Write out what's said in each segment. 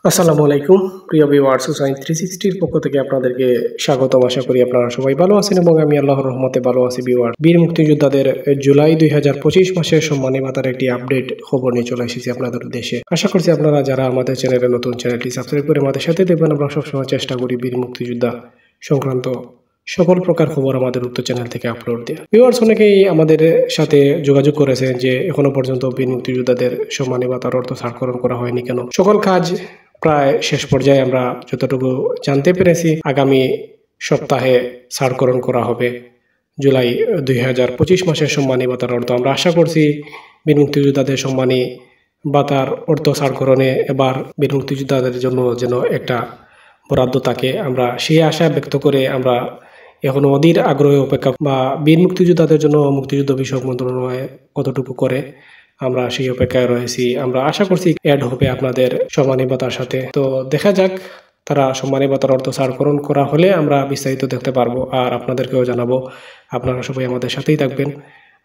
আসসালামু আলাইকুম প্রিয় ভিউয়ার্স, হুসাইন 360 পক্ষ থেকে আপনাদেরকে স্বাগতম। আশা করি আপনারা সবাই ভালো আছেন এবং আমি আল্লাহর রহমতে ভালো আছি। ভিউয়ার্স, বীর মুক্তিযোদ্ধাদের জুলাই 2025 মাসের সম্মানী ভাতার একটি আপডেট খবর নিয়ে চলে এসেছি আপনাদের উদ্দেশ্যে। আশা করছি আপনারা যারা আমাদের চ্যানেলে নতুন, চ্যানেলটি সাবস্ক্রাইব করে আমাদের সাথে দেখবেন। আমরা সবসময় চেষ্টা করি বীর মুক্তিযোদ্ধা সংক্রান্ত সকল প্রকার খবর আমাদের উক্ত চ্যানেল থেকে আপলোড দেয়া। ভিউয়ার্স, অনেকেই আমাদের সাথে যোগাযোগ করেছেন যে এখনো পর্যন্ত বীর মুক্তিযোদ্ধাদের সম্মানী ভাতার অর্থ ছাড়করণ করা হয়নি কেন। সকল কাজ প্রায় শেষ পর্যায়ে আমরা যতটুকু জানতে পেরেছি আগামী সপ্তাহে ছাড়করণ করা হবে জুলাই 2025 মাসের সম্মানী ভাতার অর্থ। আমরা আশা করছি বীর মুক্তিযোদ্ধাদের সম্মানী ভাতার অর্থ ছাড়করণে এবার বীর মুক্তিযোদ্ধাদের জন্য যেন একটা বরাদ্দ থাকে, আমরা সেই আশা ব্যক্ত করে আমরা এখনো অধীর আগ্রহে অপেক্ষা বা বীর মুক্তিযোদ্ধাদের জন্য মুক্তিযুদ্ধ বিষয়ক মন্ত্রণালয় কতটুকু করে আমরা সেই অপেক্ষায় রয়েছি। আমরা আশা করছি অ্যাড হবে আপনাদের সম্মানী ভাতার সাথে। তো দেখা যাক, তারা সম্মানী ভাতার অর্থ ছাড়করণ করা হলে আমরা বিস্তারিত দেখতে পারবো আর আপনাদেরকেও জানাবো। আপনারা সবাই আমাদের সাথেই থাকবেন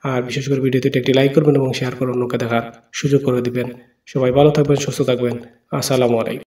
আর বিশেষ করে ভিডিওতে একটি লাইক করবেন এবং শেয়ার করে অন্যকে দেখার সুযোগ করে দিবেন। সবাই ভালো থাকবেন, সুস্থ থাকবেন। আসসালামু আলাইকুম।